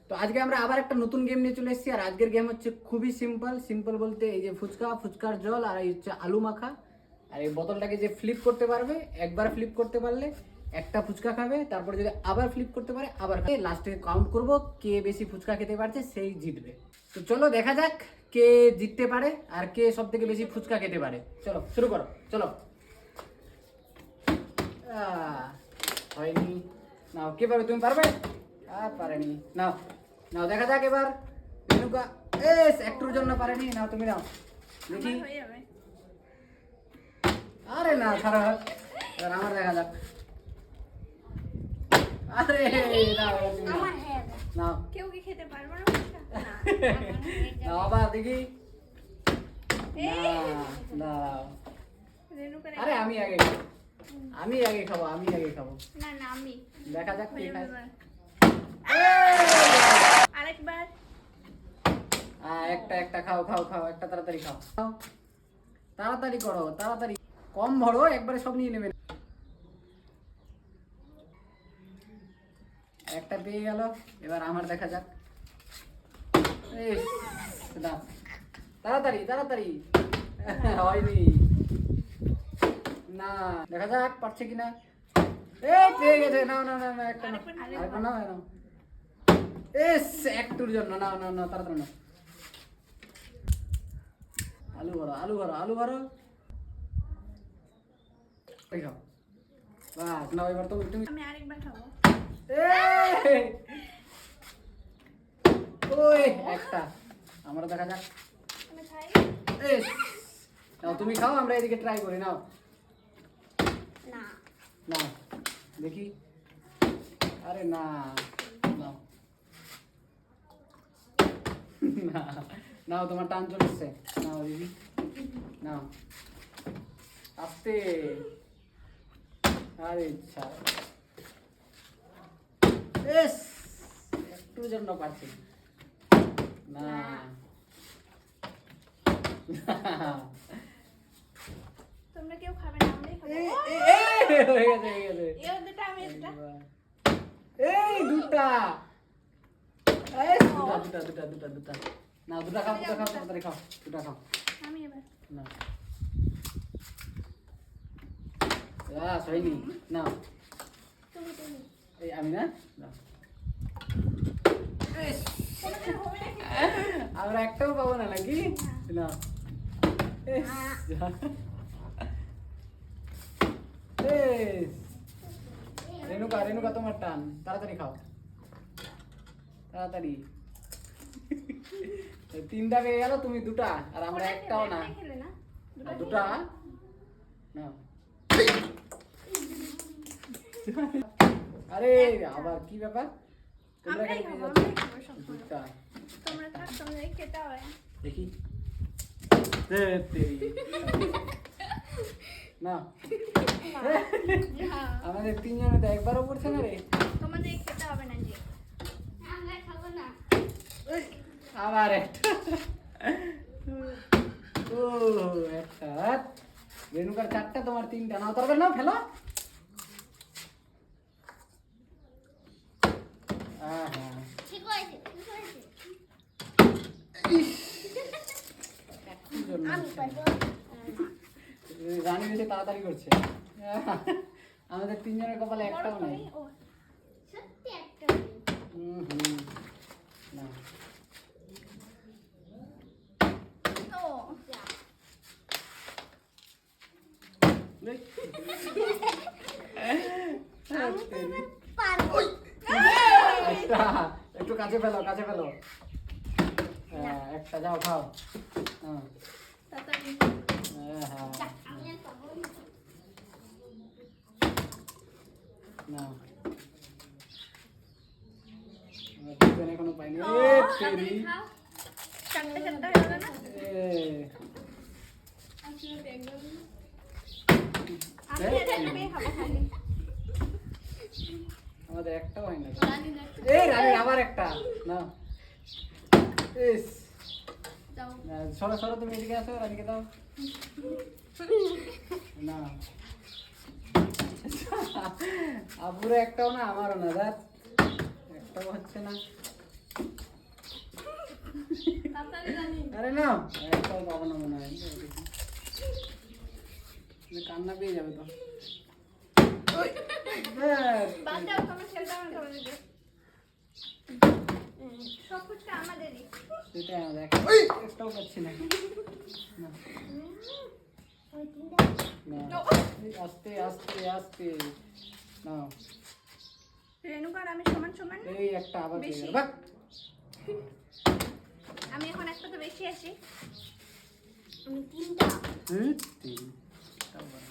তো আজকে আমরা আবার একটা নতুন গেম নিয়ে চলে এসেছি। আর আজকের গেম হচ্ছে খুবই সিম্পল বলতে এই যে ফুচকার জল আর এই হচ্ছে আলু মাখা। আর এই বোতলটাকে যে ফ্লিপ করতে পারবে, একবার ফ্লিপ করতে পারলে একটা ফুচকা খাবে, তারপরে যদি আবার ফ্লিপ করতে পারে আবার খাবে। লাস্টে কাউন্ট করব কে বেশি ফুচকা খেতে পারছে সেই জিতবে। তো চলো দেখা যাক কে জিততে পারে আর কে সব থেকে বেশি ফুচকা খেতে পারে। চলো শুরু করো, চলো। হয়নি, নাও কে পারবে? তুমি পারবে? পারেনি। নাও নাও দেখা যাক এবার রেণুকা। একটুর জন্য পারেনি। নাও তুমি নাও দেখি। আরে না ছাড়া, এবার আমার দেখা যাক। আরে নাও নাও কেউ কি খেতে পারবে না? নাও আবার দেখি। না আরে আমি আগে খাবো। না না আমি দেখা যাক কে খায়। আরেকবার একটা খাও একটা তাড়াতাড়ি খাও। তাড়াতাড়ি করো, তাড়াতাড়ি, কম ভরো, একবারে সব নিয়ে নেবে। একটা পেয়ে গেল, এবার আমার দেখা যাক। তাড়াতাড়ি হয়নি। না দেখা যাক পারছে কিনা। পেয়ে গেছে। না একটা না একটুর জন্য। না তাড়াতাড়ি না। আলু ভরো খাও। বাস না, এবার তুমি আমি আরেকবার খাবো। ওই একটা আমরা দেখা যাক। আমি খাই। নাও তুমি খাও, আমরা এদিকে ট্রাই করি। নাও না না দেখি। আরে না নাও নাও তোমার টান চলে এসছে। নাও দিদি নাও আস্তে। আরে ইচ্ছা একটুর জন্য পারছি না। তোমরা কেউ খাবে না, আমরাই খাবো। হয়ে গেছে এই দুটো আমি একটা। এই দুটা না, দুটা খাও তাড়াতাড়ি খাও, দুটা খাও। আমি এবার না হয়নি। না তুমি এই আমি না তোমাদের হবে নাকি? আমরা একটাও পাবো না নাকি? না রেণুকা তোমার টান, তাড়াতাড়ি খাও, তাড়াতাড়ি। তিনটা পেয়ে গেল, তুমি দুটা আর আমরা একটাও না। খেলে না দুটা না। আরে আবার কি ব্যাপার? তোমরা আমরাই এখানে খাবো, পেয়ে যাচ্ছ আমরাই খাবো সব। দুটা। তোমরা থাক, তোমাদের খেতে হবে। দেখি না, আমাদের তিনজনে তো একবারও পড়ছে না রে। তোমাদের খেতে হবে না যে। আমরা খাবো না। আবার একটা। ও একটা। রেণুকার চারটা, তোমার তিনটা। নাও তারপরে নাও, ফেলো। ঠিক হয়েছে। রানী বেশি তাড়াতাড়ি করছে। আমাদের তিনজনের কপালে একটাও নেই। সত্যি একটা। না ও পারবো। একটু কাছে ফেলো। একটা যাও খাও। তাড়াতাড়ি। না এখনো পাইনি। খাও। চারটে হয়ে গেল না? আমি এটা পেয়ে খাবো খালি। আমাদের একটাও হয় না। রানী দেখতে রানী আবার একটা। না দাও। সরো তুমি এদিকে আসো, রানীকে দাও। না আপুরে একটাও না, আমারও না। একটাও হচ্ছে না। তাড়াতাড়ি রানী। আরে না একটাও পাবো না মনে হয় কান্না পেয়ে যাবে তো ওই, ব্যাস। বাদ দাও, তোমার ছেলেটা আমার খাবার দিবে। সব ফুচকা আমাদেরই। সেটাই আমাদের ওই, একটাও পাচ্ছি না না, না। এই আস্তে আস্তে আস্তে না, রেণুকার আমি সমান সমান। এই একটা আবার পেয়ে বেশি। গেল। বাহ! আমি এখন একটা তো বেশি আছি। আমি তিনটা হুম, তিন। তাও ভালো।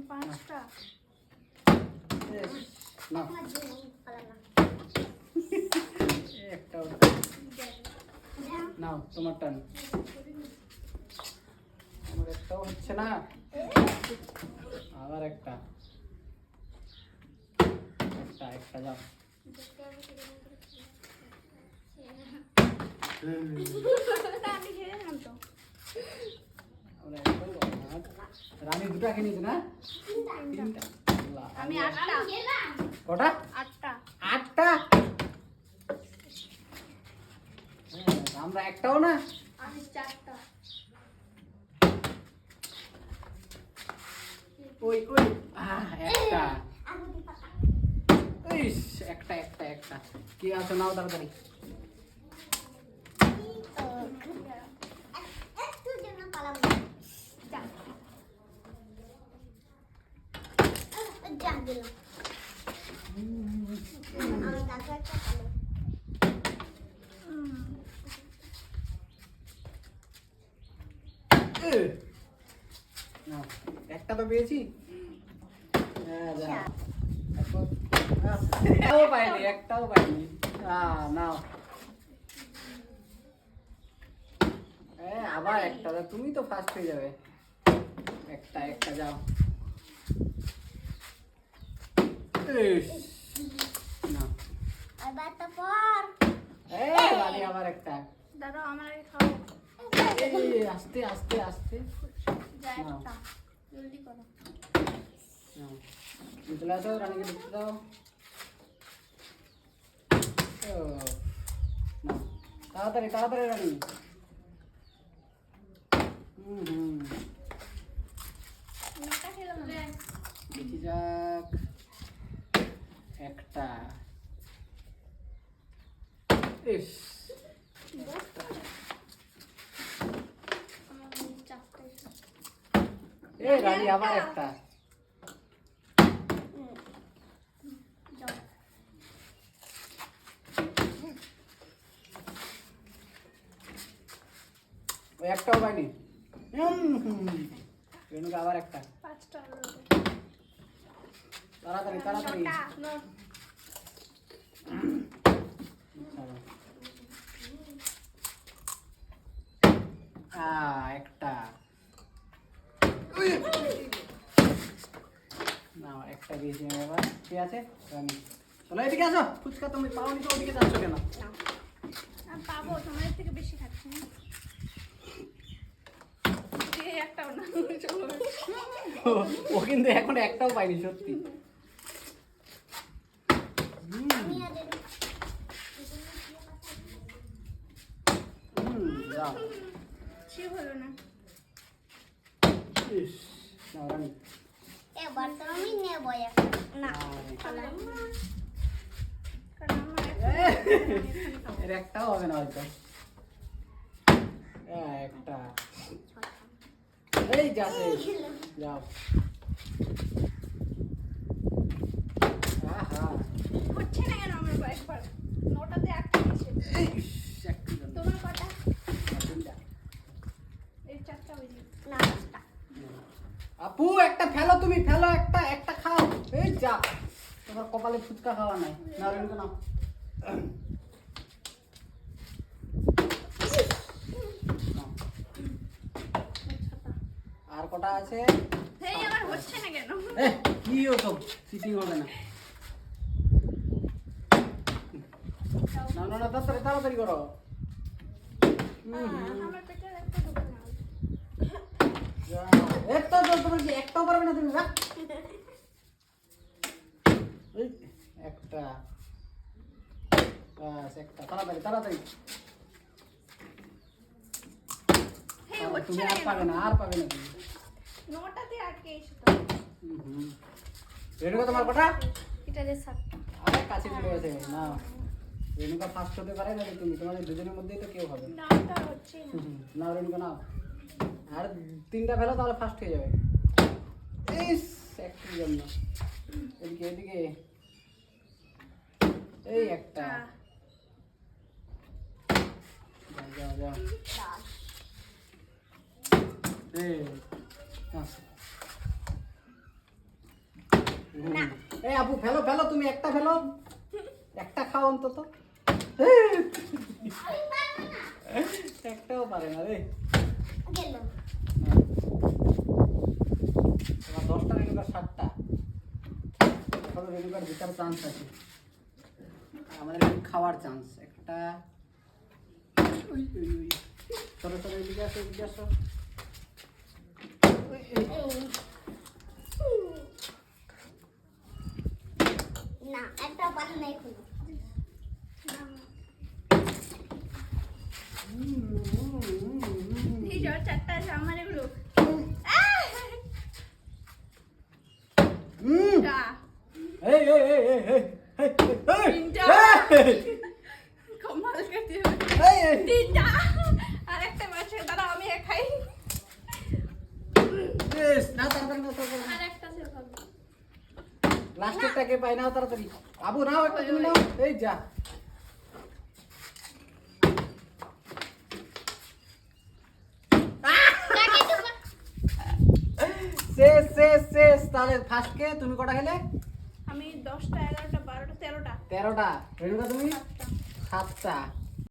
5টা। বেশ, নাও, আমার জন্য পালানা এই একটাও নাও, তোমার টান। আমার একটাও হচ্ছে না, আবার একটা একটা একটা যাও। আমি খেয়ে নিলাম তো। আমরা একটাও পাবো না। রানী দুটো খেয়ে নিয়েছে না, তিনটা। আল্লাহ, আমি 8টা। কটা? 8টা। 8টা। হ্যাঁ, আমরা একটাও না। আমি 4টা। ওই ওই একটা। আগুদি পাতা ইস, একটা একটা একটা কি আছে নাও তাড়াতাড়ি। একটু জন্য পালাবো যা যা দিলাম আমি কাছে একটা পালো নাও, একটা তো পেয়েছি। হ্যাঁ, যা। এখন, একটাও পাইনি, একটাও পাইনি। নাও। আবার একটা, তুমি তো ফার্স্ট হয়ে যাবে। একটা একটা যাও। ইস, নাও। এবার তো পর রানী আবার একটা। দাঁড়াও, আমার আগে খাও। এই, আস্তে আস্তে আস্তে যা নাও। একটা। জলদি করো। নাও। তুমি চলে আসো, রানীকে ঢুকতে দাও। ও, নাও। তাড়াতাড়ি তাড়াতাড়ি রানী। হুম, একটা খেলাম না। দেখি যাক। একটা। ইস, আমার 4টাই। এই রানী আবার একটা। যাও। ওই একটাও পাইনি। রেণুকা আবার একটা। 5টা হলো। তাড়াতাড়ি তাড়াতাড়ি। 9টা। নো। ছাড়ো। একটা। নাও, একটা দিয়েছি আমি এবার। ঠিক আছে রানী, চলো এদিকে আসো। ফুচকা তুমি পাওনি তো ওদিকে যাচ্ছ কেন? আমি পাবো, তোমাদের থেকে বেশি খাচ্ছি না। এই একটাও না। চলো। ও কিন্তু এখন একটাও পাইনি সত্যি। আমি আর যাও। সে হলো না। ইস, নাও রানী। এবার তো আমি নেব না কারণ আমার এর একটাও হবে না হয়তো। একটা। এই যাচ্ছে, যাও। আহা, হচ্ছে না কেন আমার কয়েকবার? 9টাতে 8টা দিয়েছে। ইস, একটা জন্য। তোমার কটা? তিনটা। এই 4টা বেজে। না পাঁচটা আপু একটা ফেলো, তুমি ফেলো একটা, একটা খাও। এই যা, তোমার কপালে ফুচকা খাওয়া নাই। না রেণুকা নাও। নাও। আর কটা আছে? এই আমার হচ্ছে না কেন? কি ওসব চিটিং হবে না। না না না, তাড়াতাড়ি তাড়াতাড়ি করো। আমার পেটে একটা ঢুকে না। একটা জল তোমার কি একটাও পারবে না তুমি? না একটা। বাস একটা, তাড়াতাড়ি তাড়াতাড়ি। হ্যাঁ, আর হচ্ছে তুমি না আর কেন? পাবে না, আর পাবে না তুমি। নটাতে আটকে এসে তো। রেণুকা তোমার কটা? এটা যে সাত। আরে কাছে চলে গেছে না। রেণুকা ফার্স্ট হতে পারে না তুমি, তোমাদের দুজনের মধ্যেই তো কেউ হবে। নামটা হচ্ছে না। না রেণুকা নাও, আর 3টা ফেলো তাহলে ফার্স্ট হয়ে যাবে। ইস একটুর জন্য। এদিকে এদিকে, এই একটা। যাও যাও যাও। দশ। এই এই আপু ফেলো ফেলো, তুমি একটা ফেলো, একটা খাও অন্তত। একটাও পারে না রে। গেল। তোমার 10টা রেণুকার 7টা, এখনো রেণুকার জেতার চান্স আছে, আর আমাদের এখন খাওয়ার চান্স একটা। ওই, ওই, ওই। চলো চলো এদিকে আসো, এদিকে আসো। ওই, এই। না, একটা পারে নাই খুলো। এই যাও, চারটা আছে আমার এগুলো। হুম। যা। এই এই এই এই এই এই, তিনটা। এই, কমাল করতে হবে। এই, এই। তিনটা। আর একটা মাছ দাঁড়া, আমি খাই। বেশ, নাও তাড়াতাড়ি নাও, তাড়াতাড়ি নাও। আর একটা আছে খাবো। লাস্টেরটা কে পায়, নাও তাড়াতাড়ি। আবু নাও একটা, তুমি নাও। এই যা। শেষ শেষ শেষ। তাহলে ফার্স্ট কে, তুমি কটা খেলে? আমি 10টা 11টা 12টা 13টা 13টা। রেণুকা তুমি 7টা।